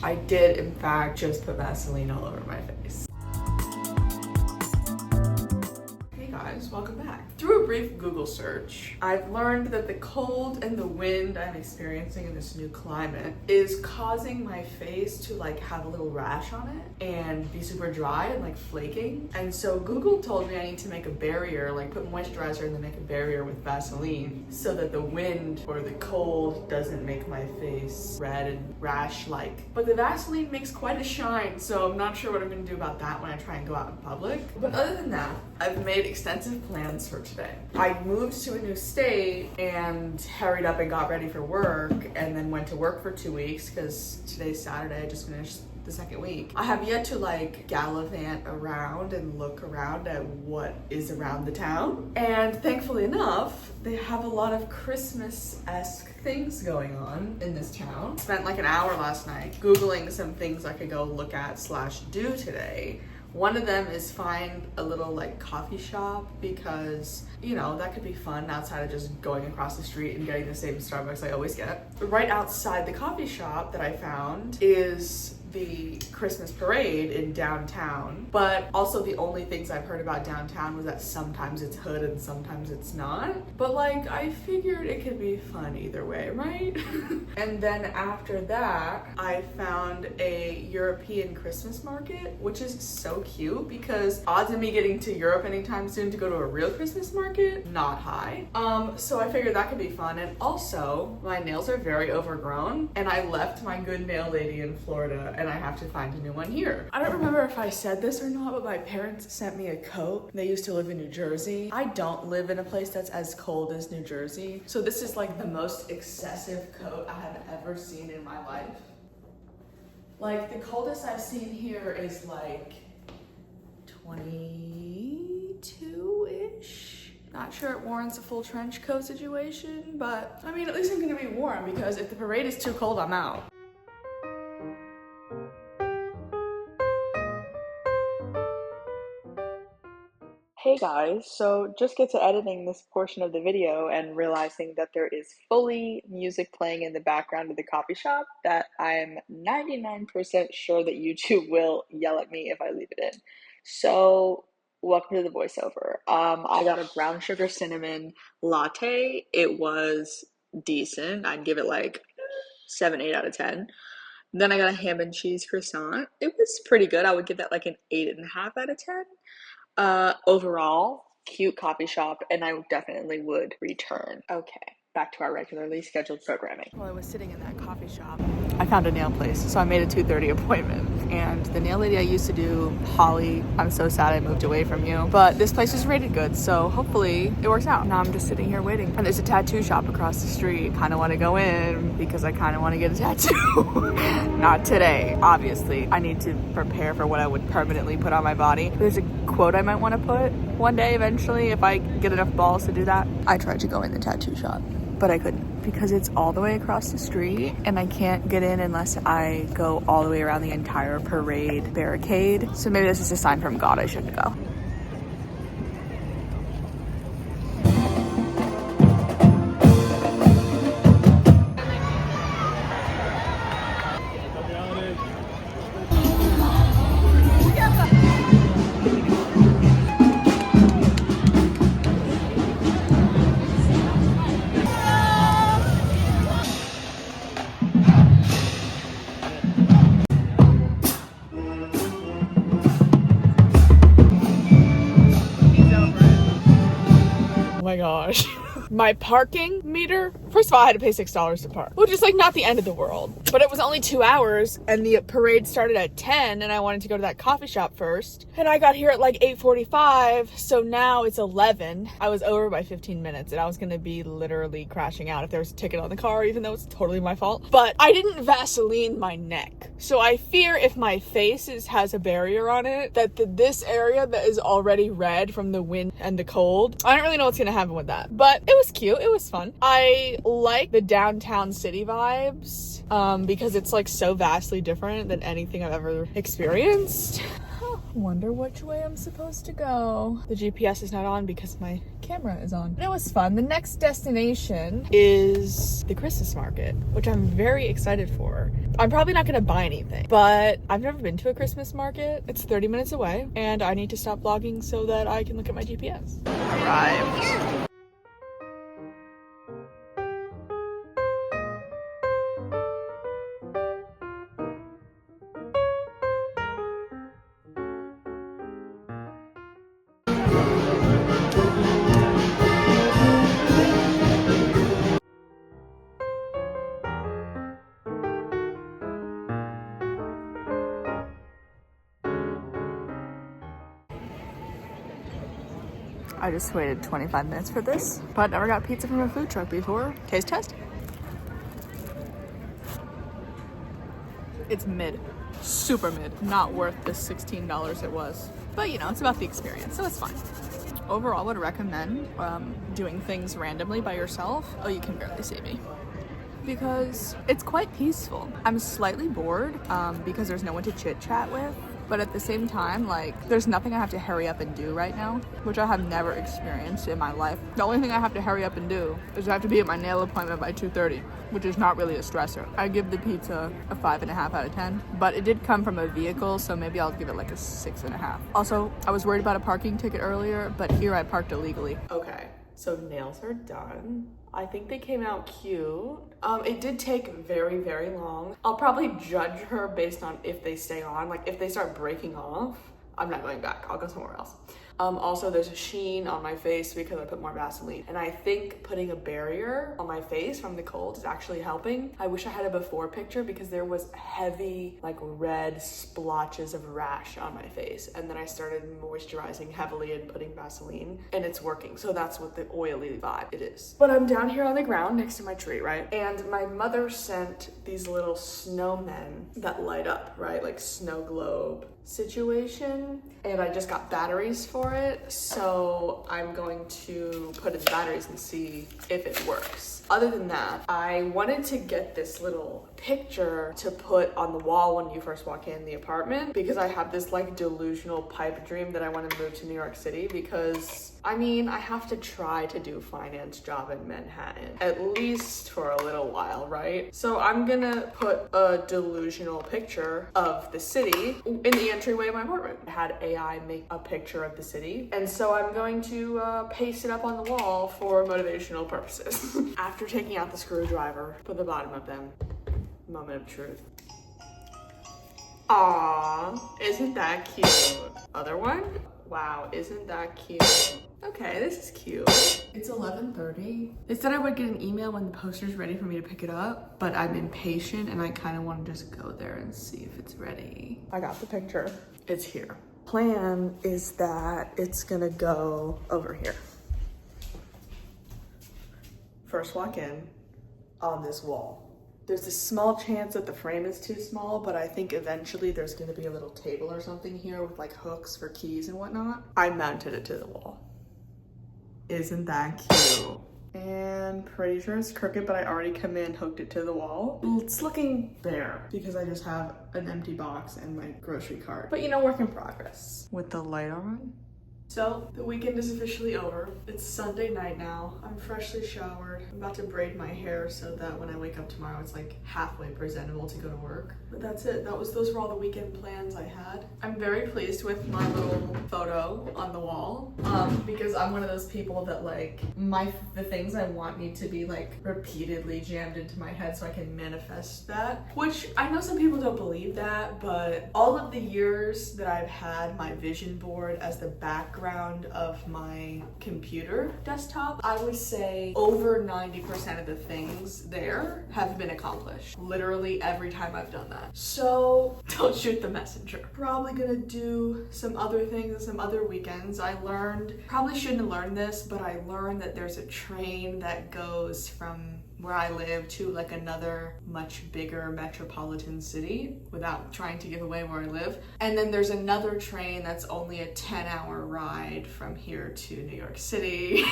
I did, in fact, just put Vaseline all over my face. Hey guys, welcome back. Through a brief Google search, I've learned that the cold and the wind I'm experiencing in this new climate is causing my face to like have a little rash on it and be super dry and like flaking. And so Google told me I need to make a barrier, like put moisturizer and then make a barrier with Vaseline so that the wind or the cold doesn't make my face red and rash-like. But the Vaseline makes quite a shine, so I'm not sure what I'm gonna do about that when I try and go out in public. But other than that, I've made extensive plans for today. I moved to a new state and hurried up and got ready for work and then went to work for 2 weeks because today's Saturday. I just finished the second week. I have yet to like gallivant around and look around at what is around the town. And thankfully enough, they have a lot of Christmas-esque things going on in this town. Spent like an hour last night Googling some things I could go look at / do today. One of them is find a little like coffee shop because, you know, that could be fun outside of just going across the street and getting the same Starbucks I always get. Right outside the coffee shop that I found is the Christmas parade in downtown, but also the only things I've heard about downtown was that sometimes it's hood and sometimes it's not. But like, I figured it could be fun either way, right? And then after that, I found a European Christmas market, which is so cute because odds of me getting to Europe anytime soon to go to a real Christmas market, not high. So I figured that could be fun. And also, my nails are very overgrown and I left my good nail lady in Florida and I have to find a new one here. I don't remember if I said this or not, but my parents sent me a coat. They used to live in New Jersey. I don't live in a place that's as cold as New Jersey. So this is like the most excessive coat I have ever seen in my life. Like the coldest I've seen here is like 22-ish. Not sure it warrants a full trench coat situation, but I mean, at least I'm gonna be warm because if the parade is too cold, I'm out. Hey guys, so just get to editing this portion of the video and realizing that there is fully music playing in the background of the coffee shop that I'm 99% sure that YouTube will yell at me if I leave it in. So welcome to the voiceover. I got a brown sugar cinnamon latte. It was decent. I'd give it like 7, 8 out of 10. Then I got a ham and cheese croissant. It was pretty good. I would give that like an 8.5 out of 10. Overall, cute coffee shop, and I definitely would return. Okay, back to our regularly scheduled programming. While I was sitting in that coffee shop, I found a nail place, so I made a 2:30 appointment. And the nail lady I used to do, Holly, I'm so sad I moved away from you, but this place is rated good, so hopefully it works out. Now I'm just sitting here waiting. And there's a tattoo shop across the street. Kind of want to go in because I kind of want to get a tattoo. Not today, obviously. I need to prepare for what I would permanently put on my body. There's a quote I might want to put one day eventually if I get enough balls to do that. I tried to go in the tattoo shop, but I couldn't because it's all the way across the street and I can't get in unless I go all the way around the entire parade barricade. So maybe this is a sign from God I shouldn't go. Oh my gosh. My parking meter, first of all, I had to pay $6 to park, which is like not the end of the world, but it was only 2 hours and the parade started at 10 and I wanted to go to that coffee shop first and I got here at like 8:45, so now it's 11. I was over by 15 minutes and I was gonna be literally crashing out if there was a ticket on the car, even though it's totally my fault. But I didn't Vaseline my neck, so I fear if my face has a barrier on it, that this area that is already red from the wind and the cold, I don't really know what's gonna happen with that, but it was cute. It was fun. I like the downtown city vibes because it's like so vastly different than anything I've ever experienced. Wonder which way I'm supposed to go. The GPS is not on because my camera is on. But it was fun. The next destination is the Christmas market, which I'm very excited for. I'm probably not gonna buy anything, but I've never been to a Christmas market. It's 30 minutes away, and I need to stop vlogging so that I can look at my GPS. Arrived. I just waited 25 minutes for this, but never got pizza from a food truck before. Taste test. It's mid. Super mid. Not worth the $16 it was. But you know, it's about the experience, so it's fine. Overall, would recommend doing things randomly by yourself. Oh, you can barely see me. Because it's quite peaceful. I'm slightly bored because there's no one to chit chat with. But at the same time, like, there's nothing I have to hurry up and do right now, which I have never experienced in my life. The only thing I have to hurry up and do is I have to be at my nail appointment by 2:30, which is not really a stressor. I give the pizza a 5.5 out of 10, but it did come from a vehicle, so maybe I'll give it like a 6.5. Also, I was worried about a parking ticket earlier, but here I parked illegally. Okay, so nails are done. I think they came out cute. It did take very, very long. I'll probably judge her based on if they stay on. Like, if they start breaking off, I'm not going back. I'll go somewhere else. Also, there's a sheen on my face because I put more Vaseline. And I think putting a barrier on my face from the cold is actually helping. I wish I had a before picture because there was heavy, like, red splotches of rash on my face. And then I started moisturizing heavily and putting Vaseline, and it's working. So that's what the oily vibe it is. But I'm down here on the ground next to my tree, right? And my mother sent these little snowmen that light up, right? Like snow globe situation, and I just got batteries for it, so I'm going to put in the batteries and see if it works. Other than that, I wanted to get this little picture to put on the wall when you first walk in the apartment because I have this like delusional pipe dream that I want to move to New York City because I mean, I have to try to do a finance job in Manhattan, at least for a little while, right? So I'm gonna put a delusional picture of the city in the entryway of my apartment. I had AI make a picture of the city, and so I'm going to paste it up on the wall for motivational purposes. After taking out the screwdriver for the bottom of them, moment of truth. Aww, isn't that cute? Other one? Wow, isn't that cute? Okay, this is cute. It's 11:30. They said I would get an email when the poster's ready for me to pick it up, but I'm impatient and I kind of want to just go there and see if it's ready. I got the picture. It's here. Plan is that it's gonna go over here. First walk in on this wall. There's a small chance that the frame is too small, but I think eventually there's gonna be a little table or something here with like hooks for keys and whatnot. I mounted it to the wall. Isn't that cute? And pretty sure it's crooked, but I already come in, hooked it to the wall. It's looking bare because I just have an empty box and my grocery cart. But you know, work in progress. With the light on. So the weekend is officially over. It's Sunday night now. I'm freshly showered. I'm about to braid my hair so that when I wake up tomorrow, it's like halfway presentable to go to work. But that's it. Those were all the weekend plans I had. I'm very pleased with my little photo on the wall because I'm one of those people that like the things I want need to be like repeatedly jammed into my head so I can manifest that. Which I know some people don't believe that, but all of the years that I've had my vision board as the background of my computer desktop, I would say over 90% of the things there have been accomplished. Literally every time I've done that. So don't shoot the messenger. Probably gonna do some other things and some other weekends. I learned, probably shouldn't have learned this, but I learned that there's a train that goes from where I live to like another much bigger metropolitan city without trying to give away where I live. And then there's another train that's only a 10-hour ride from here to New York City,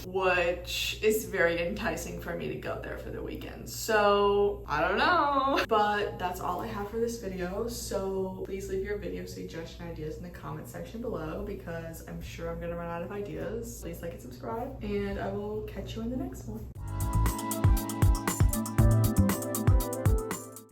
which is very enticing for me to go there for the weekend. So I don't know, but that's all I have for this video. So please leave your video suggestion ideas in the comment section below, because I'm sure I'm gonna run out of ideas. Please like and subscribe, and I will catch you in the next one.